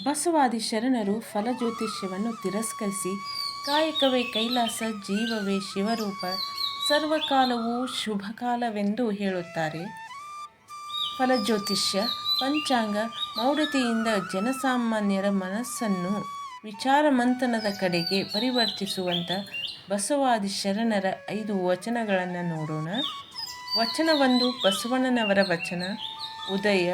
ಬಸವಾದಿ ಶರಣರು ಫಲಜ್ಯೋತಿಷ್ಯವನ್ನು ತಿರಸ್ಕರಿಸಿ ಕಾಯಕವೇ ಕೈಲಾಸ, ಜೀವವೇ ಶಿವರೂಪ, ಸರ್ವಕಾಲವೂ ಶುಭಕಾಲವೆಂದು ಹೇಳುತ್ತಾರೆ. ಫಲಜ್ಯೋತಿಷ್ಯ, ಪಂಚಾಂಗ, ಮೌಢ್ಯತೆಯಿಂದ ಜನಸಾಮಾನ್ಯರ ಮನಸ್ಸನ್ನು ವಿಚಾರಮಂಥನದ ಕಡೆಗೆ ಪರಿವರ್ತಿಸುವಂಥ ಬಸವಾದಿ ಶರಣರ 5 ವಚನಗಳನ್ನು ನೋಡೋಣ. ವಚನ 1, ಬಸವಣ್ಣನವರ ವಚನ. ಉದಯ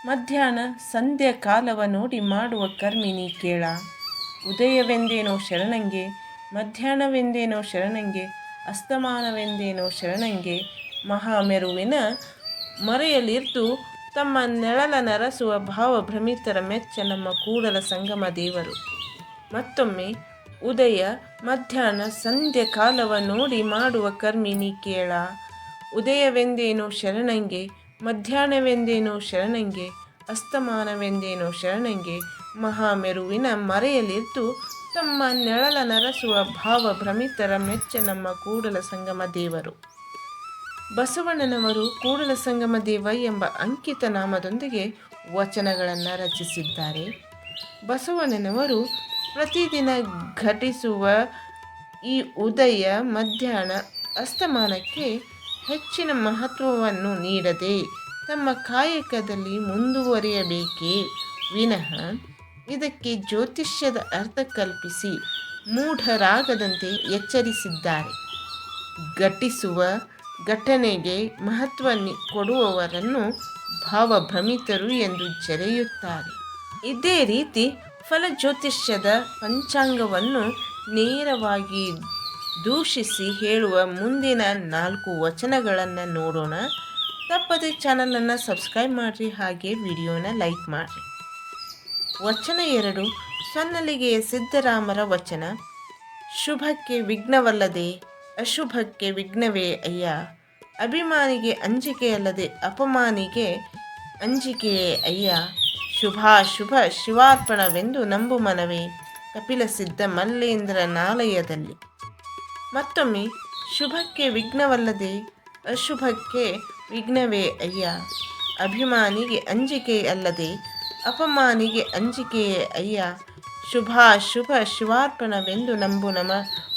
ಮಧ್ಯಾಹ್ನ ಸಂಧ್ಯಾ ಕಾಲವ ನೋಡಿ ಮಾಡುವ ಕರ್ಮಿನಿ ಕೇಳ. ಉದಯವೆಂದೇನೋ ಶರಣಂಗೆ, ಮಧ್ಯಾಹ್ನವೆಂದೇನೋ ಶರಣಂಗೆ, ಅಸ್ತಮಾನವೆಂದೇನೋ ಶರಣಂಗೆ, ಮಹಾಮೆರುವಿನ ಮರೆಯಲಿರ್ದು ತಮ್ಮ ನೆಳಲ ನರಸುವ ಭಾವಭ್ರಮಿತರ ಮೆಚ್ಚ ನಮ್ಮ ಕೂಡಲ ಸಂಗಮ ದೇವರು. ಮತ್ತೊಮ್ಮೆ, ಉದಯ ಮಧ್ಯಾಹ್ನ ಸಂಧ್ಯಾ ಕಾಲವ ನೋಡಿ ಮಾಡುವ ಕರ್ಮಿನಿ ಕೇಳ. ಉದಯವೆಂದೇನೋ ಶರಣಂಗೆ, ಮಧ್ಯಾಹ್ನವೆಂದೇನೋ ಶರಣಂಗೆ, ಅಸ್ತಮಾನವೆಂದೇನೋ ಶರಣಂಗೆ, ಮಹಾಮೆರುವಿನ ಮರೆಯಲಿದ್ದು ತಮ್ಮ ನೆಳಲ ನರಸುವ ಭಾವಭ್ರಮಿತರ ಮೆಚ್ಚ ನಮ್ಮ ಕೂಡಲ ಸಂಗಮ ದೇವರು. ಬಸವಣ್ಣನವರು ಕೂಡಲ ಸಂಗಮ ದೇವ ಎಂಬ ಅಂಕಿತ ನಾಮದೊಂದಿಗೆ ವಚನಗಳನ್ನು ರಚಿಸಿದ್ದಾರೆ. ಬಸವಣ್ಣನವರು ಪ್ರತಿದಿನ ಘಟಿಸುವ ಈ ಉದಯ ಮಧ್ಯಾಹ್ನ ಅಸ್ತಮಾನಕ್ಕೆ ಹೆಚ್ಚಿನ ಮಹತ್ವವನ್ನು ನೀಡದೆ ತಮ್ಮ ಕಾಯಕದಲ್ಲಿ ಮುಂದುವರಿಯಬೇಕೇ ವಿನಃ ಇದಕ್ಕೆ ಜ್ಯೋತಿಷ್ಯದ ಅರ್ಥ ಕಲ್ಪಿಸಿ ಮೂಢರಾಗದಂತೆ ಎಚ್ಚರಿಸಿದ್ದಾರೆ. ಘಟಿಸುವ ಘಟನೆಗೆ ಮಹತ್ವ ಕೊಡುವವರನ್ನು ಭಾವಭ್ರಮಿತರು ಎಂದು ಜರೆಯುತ್ತಾರೆ. ಇದೇ ರೀತಿ ಫಲಜ್ಯೋತಿಷ್ಯದ ಪಂಚಾಂಗವನ್ನು ನೇರವಾಗಿ ದೂಷಿಸಿ ಹೇಳುವ ಮುಂದಿನ 4 ವಚನಗಳನ್ನು ನೋಡೋಣ. ತಪ್ಪದೆ ಚಾನಲನ್ನು ಸಬ್ಸ್ಕ್ರೈಬ್ ಮಾಡಿರಿ, ಹಾಗೆ ವಿಡಿಯೋನ ಲೈಕ್ ಮಾಡಿರಿ. ವಚನ 2, ಸೊನ್ನಲಿಗೆಯ ಸಿದ್ದರಾಮರ ವಚನ. ಶುಭಕ್ಕೆ ವಿಘ್ನವಲ್ಲದೆ ಅಶುಭಕ್ಕೆ ವಿಘ್ನವೇ ಅಯ್ಯ, ಅಭಿಮಾನಿಗೆ ಅಂಜಿಕೆಯಲ್ಲದೆ ಅಪಮಾನಿಗೆ ಅಂಜಿಕೆಯೇ ಅಯ್ಯ, ಶುಭಾಶುಭ ಶಿವಾರ್ಪಣವೆಂದು ನಂಬು ಮನವೇ, ಕಪಿಲ ಸಿದ್ಧ ಮಲ್ಲೇಂದ್ರ ನಾಲಯದಲ್ಲಿ. ಮತ್ತೊಮ್ಮೆ, ಶುಭಕ್ಕೆ ವಿಘ್ನವಲ್ಲದೆ ಅಶುಭಕ್ಕೆ ವಿಘ್ನವೇ ಅಯ್ಯ, ಅಭಿಮಾನಿಗೆ ಅಂಜಿಕೆ ಅಲ್ಲದೆ ಅಪಮಾನಿಗೆ ಅಂಜಿಕೆಯೇ ಅಯ್ಯ, ಶುಭಾಶುಭ ಶಿವಾರ್ಪಣವೆಂದು ನಂಬು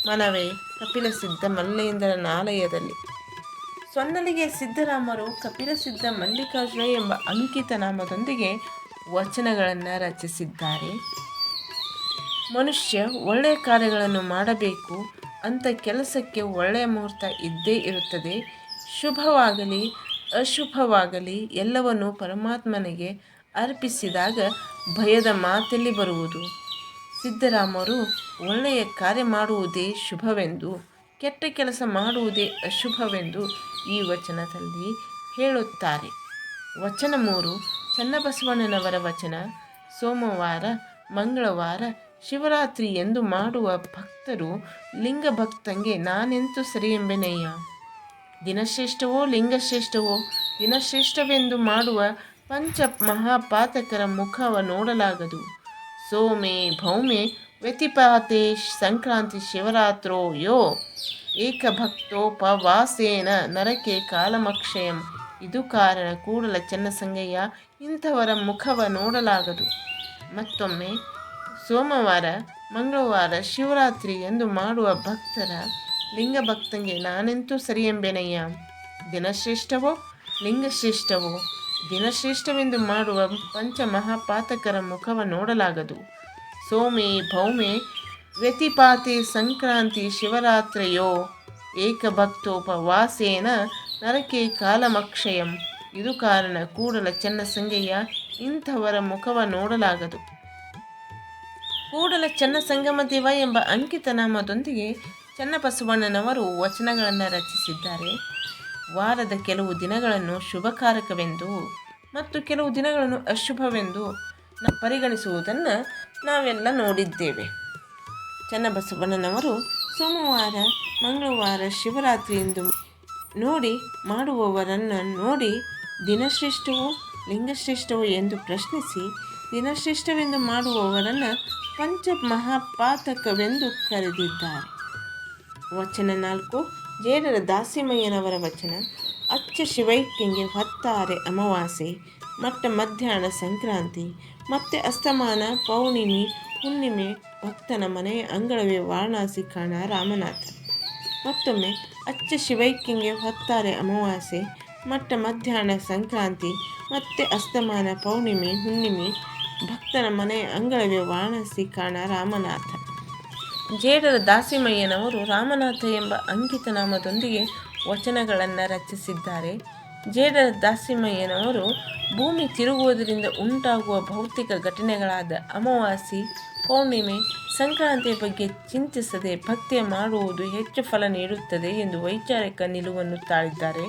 ಮನವೇ, ಕಪಿಲ ಸಿದ್ಧ ಮಲ್ಲೇಂದ್ರ ನಾಲಯದಲ್ಲಿ. ಸೊನ್ನಲಿಗೆ ಸಿದ್ದರಾಮರು ಕಪಿಲಸಿದ್ಧ ಮಲ್ಲಿಕಾರ್ಜುನ ಎಂಬ ಅಂಕಿತ ನಾಮದೊಂದಿಗೆ ವಚನಗಳನ್ನು ರಚಿಸಿದ್ದಾರೆ. ಮನುಷ್ಯ ಒಳ್ಳೆಯ ಕಾರ್ಯಗಳನ್ನು ಮಾಡಬೇಕು ಅಂತ ಕೆಲಸಕ್ಕೆ ಒಳ್ಳೆಯ ಮುಹೂರ್ತ ಇದ್ದೇ ಇರುತ್ತದೆ. ಶುಭವಾಗಲಿ ಅಶುಭವಾಗಲಿ ಎಲ್ಲವನ್ನು ಪರಮಾತ್ಮನಿಗೆ ಅರ್ಪಿಸಿದಾಗ ಭಯದ ಮಾತೆಲ್ಲಿ ಬರುವುದು. ಸಿದ್ದರಾಮರು ಒಳ್ಳೆಯ ಕಾರ್ಯ ಮಾಡುವುದೇ ಶುಭವೆಂದು, ಕೆಟ್ಟ ಕೆಲಸ ಮಾಡುವುದೇ ಅಶುಭವೆಂದು ಈ ವಚನದಲ್ಲಿ ಹೇಳುತ್ತಾರೆ. ವಚನ 3, ಚನ್ನಬಸವಣ್ಣನವರ ವಚನ. ಸೋಮವಾರ, ಮಂಗಳವಾರ, ಶಿವರಾತ್ರಿ ಎಂದು ಮಾಡುವ ಭಕ್ತರು ಲಿಂಗ ಭಕ್ತಂಗೆ ನಾನೆಂತೂ ಸರಿಯೆಂಬೆನಯ್ಯ. ದಿನಶ್ರೇಷ್ಠವೋ ಲಿಂಗಶ್ರೇಷ್ಠವೋ, ದಿನಶ್ರೇಷ್ಠವೆಂದು ಮಾಡುವ ಪಂಚ ಮಹಾಪಾತಕರ ಮುಖವ ನೋಡಲಾಗದು. ಸೋಮೆ ಭೌಮೆ ವ್ಯತಿಪಾತೆ ಸಂಕ್ರಾಂತಿ ಶಿವರಾತ್ರೋ ಯೋ ಏಕಭಕ್ತೋಪವಾಸೇನ ನರಕೆ ಕಾಲಮಕ್ಷಯಂ. ಇದು ಕಾರಣ ಕೂಡಲ ಚೆನ್ನಸಂಗಯ್ಯ, ಇಂಥವರ ಮುಖವ ನೋಡಲಾಗದು. ಮತ್ತೊಮ್ಮೆ, ಸೋಮವಾರ, ಮಂಗಳವಾರ, ಶಿವರಾತ್ರಿ ಎಂದು ಮಾಡುವ ಭಕ್ತರ ಲಿಂಗ ಭಕ್ತಂಗೆ ನಾನೆಂತೂ ಸರಿಯೆಂಬೆನಯ್ಯ. ದಿನಶ್ರೇಷ್ಠವೋ ಲಿಂಗಶ್ರೇಷ್ಠವೋ, ದಿನಶ್ರೇಷ್ಠವೆಂದು ಮಾಡುವ ಪಂಚ ಮಹಾಪಾತಕರ ಮುಖವ ನೋಡಲಾಗದು. ಸೋಮೆ ಭೌಮೆ ವ್ಯತಿಪಾತೆ ಸಂಕ್ರಾಂತಿ ಶಿವರಾತ್ರೆಯೋ ಏಕಭಕ್ತೋಪವಾಸೇನ ನರಕೆ ಕಾಲಮಕ್ಷಯಂ. ಇದು ಕಾರಣ ಕೂಡಲ ಚೆನ್ನಸಂಗಯ್ಯ, ಇಂಥವರ ಮುಖವ ನೋಡಲಾಗದು. ಕೂಡಲ ಚೆನ್ನಸಂಗಮ ದೇವ ಎಂಬ ಅಂಕಿತ ನಾಮದೊಂದಿಗೆ ಚನ್ನಬಸವಣ್ಣನವರು ವಚನಗಳನ್ನು ರಚಿಸಿದ್ದಾರೆ. ವಾರದ ಕೆಲವು ದಿನಗಳನ್ನು ಶುಭಕಾರಕವೆಂದು ಮತ್ತು ಕೆಲವು ದಿನಗಳನ್ನು ಅಶುಭವೆಂದು ಪರಿಗಣಿಸುವುದನ್ನು ನಾವೆಲ್ಲ ನೋಡಿದ್ದೇವೆ. ಚನ್ನಬಸವಣ್ಣನವರು ಸೋಮವಾರ, ಮಂಗಳವಾರ, ಶಿವರಾತ್ರಿ ಎಂದು ನೋಡಿ ಮಾಡುವವರನ್ನು ನೋಡಿ ದಿನಶ್ರೇಷ್ಠವೋ ಲಿಂಗಶ್ರೇಷ್ಠವೋ ಎಂದು ಪ್ರಶ್ನಿಸಿ, ದಿನಶ್ರೇಷ್ಠವೆಂದು ಮಾಡುವವರನ್ನು ಪಂಚ ಮಹಾಪಾತಕವೆಂದು ಕರೆದಿದ್ದಾರೆ. ವಚನ 4, ಜೇಡರ ದಾಸಿಮಯ್ಯನವರ ವಚನ. ಅಚ್ಚ ಶಿವೈಕ್ಯಂಗೆ ಹೊತ್ತಾರೆ ಅಮಾವಾಸ್ಯೆ, ಮತ್ತೆ ಮಧ್ಯಾಹ್ನ ಸಂಕ್ರಾಂತಿ, ಮತ್ತೆ ಅಸ್ತಮಾನ ಪೌರ್ಣಿಮೆ ಹುಣ್ಣಿಮೆ, ಭಕ್ತನ ಮನೆಯ ಅಂಗಳವೇ ವಾರಣಾಸಿ ಕಾಣ ರಾಮನಾಥ. ಮತ್ತೊಮ್ಮೆ ಅಚ್ಚ ಶಿವೈಕ್ಯಂಗೆ ಹೊತ್ತಾರೆ ಅಮಾವಾಸ್ಯೆ, ಮತ್ತೆ ಮಧ್ಯಾಹ್ನ ಸಂಕ್ರಾಂತಿ, ಮತ್ತೆ ಅಸ್ತಮಾನ ಪೌರ್ಣಿಮೆ ಹುಣ್ಣಿಮೆ, ಭಕ್ತನ ಮನೆಯ ಅಂಗಳವೇ ವಾರಣಾಸಿ ಕಾಣ ರಾಮನಾಥ. ಜೇಡರ ದಾಸಿಮಯ್ಯನವರು ರಾಮನಾಥ ಎಂಬ ಅಂಕಿತ ನಾಮದೊಂದಿಗೆ ವಚನಗಳನ್ನು ರಚಿಸಿದ್ದಾರೆ. ಜೇಡರ ದಾಸಿಮಯ್ಯನವರು ಭೂಮಿ ತಿರುಗುವುದರಿಂದ ಉಂಟಾಗುವ ಭೌತಿಕ ಘಟನೆಗಳಾದ ಅಮಾವಾಸ್ಯೆ, ಪೌರ್ಣಿಮೆ, ಸಂಕ್ರಾಂತಿಯ ಬಗ್ಗೆ ಚಿಂತಿಸದೆ ಭಕ್ತಿಯ ಮಾಡುವುದು ಹೆಚ್ಚು ಫಲ ನೀಡುತ್ತದೆ ಎಂದು ವೈಚಾರಿಕ ನಿಲುವನ್ನು ತಾಳಿದ್ದಾರೆ.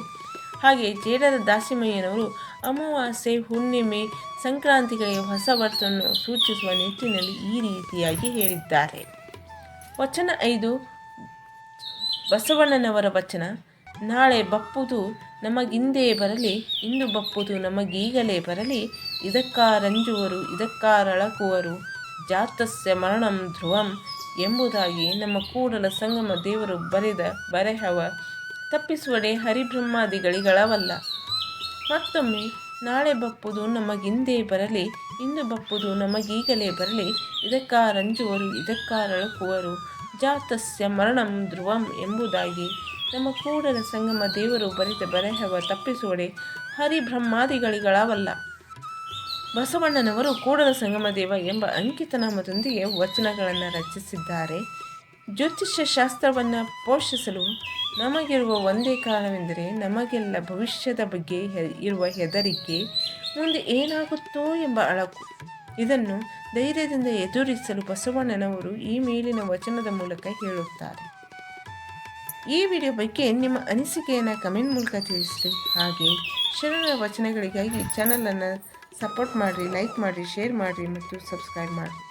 ಹಾಗೆ ಜೇಡರ ದಾಸಿಮಯ್ಯನವರು ಅಮಾವಾಸ್ಯೆ, ಹುಣ್ಣಿಮೆ, ಸಂಕ್ರಾಂತಿಗಳಿಗೆ ಹೊಸ ವರ್ತವನ್ನು ಸೂಚಿಸುವ ನಿಟ್ಟಿನಲ್ಲಿ ಈ ರೀತಿಯಾಗಿ ಹೇಳಿದ್ದಾರೆ. ವಚನ 5 ಬಸವಣ್ಣನವರ ವಚನ. ನಾಳೆ ಬಪ್ಪುದು ನಮಗಿಂದೇ ಬರಲಿ, ಇಂದು ಬಪ್ಪುದು ನಮಗೀಗಲೇ ಬರಲಿ, ಇದಕ್ಕಾರಂಜುವರು ಇದಕ್ಕಾರಳಕುವರು, ಜಾತಸ್ಯ ಮರಣಂ ಧ್ರುವಂ ಎಂಬುದಾಗಿ ನಮ್ಮ ಕೂಡಲ ಸಂಗಮ ದೇವರು ಬರೆದ ಬರೆಹವ ತಪ್ಪಿಸುವಡೆ ಹರಿಬ್ರಹ್ಮಾದಿಗಳಿಗಳವಲ್ಲ. ಮತ್ತೊಮ್ಮೆ ನಾಳೆ ಬಪ್ಪುದು ನಮಗಿಂದೇ ಬರಲಿ, ಇಂದು ಬಪ್ಪುದು ನಮಗೀಗಲೇ ಬರಲಿ, ಇದಕ್ಕಾರಂಜುವರು ಇದಕ್ಕಾರಳಕುವರು, ಜಾತಸ್ಯ ಮರಣಂ ಧ್ರುವಂ ಎಂಬುದಾಗಿ ನಮ್ಮ ಕೂಡಲ ಸಂಗಮ ದೇವರು ಬರೆದ ಬರೆಹವ ತಪ್ಪಿಸುವಡೆ ಹರಿಬ್ರಹ್ಮಾದಿಗಳಿಗಳವಲ್ಲ. ಬಸವಣ್ಣನವರು ಕೂಡಲ ಸಂಗಮ ದೇವ ಎಂಬ ಅಂಕಿತನಾಮದೊಂದಿಗೆ ವಚನಗಳನ್ನು ರಚಿಸಿದ್ದಾರೆ. ಜ್ಯೋತಿಷ್ಯ ಶಾಸ್ತ್ರವನ್ನು ಪೋಷಿಸಲು ನಮಗಿರುವ ಒಂದೇ ಕಾರಣವೆಂದರೆ ನಮಗೆಲ್ಲ ಭವಿಷ್ಯದ ಬಗ್ಗೆ ಇರುವ ಹೆದರಿಕೆ, ಮುಂದೆ ಏನಾಗುತ್ತೋ ಎಂಬ ಅಳಕು. ಇದನ್ನು ಧೈರ್ಯದಿಂದ ಎದುರಿಸಲು ಬಸವಣ್ಣನವರು ಈ ಮೇಲಿನ ವಚನದ ಮೂಲಕ ಹೇಳುತ್ತಾರೆ. ಈ ವಿಡಿಯೋ ಬಗ್ಗೆ ನಿಮ್ಮ ಅನಿಸಿಕೆಯನ್ನು ಕಮೆಂಟ್ ಮೂಲಕ ತಿಳಿಸಿರಿ. ಹಾಗೆ ಶರಣರ ವಚನಗಳಿಗಾಗಿ ಚಾನಲನ್ನು ಸಪೋರ್ಟ್ ಮಾಡಿರಿ, ಲೈಕ್ ಮಾಡಿರಿ, ಶೇರ್ ಮಾಡಿರಿ ಮತ್ತು ಸಬ್ಸ್ಕ್ರೈಬ್ ಮಾಡಿರಿ.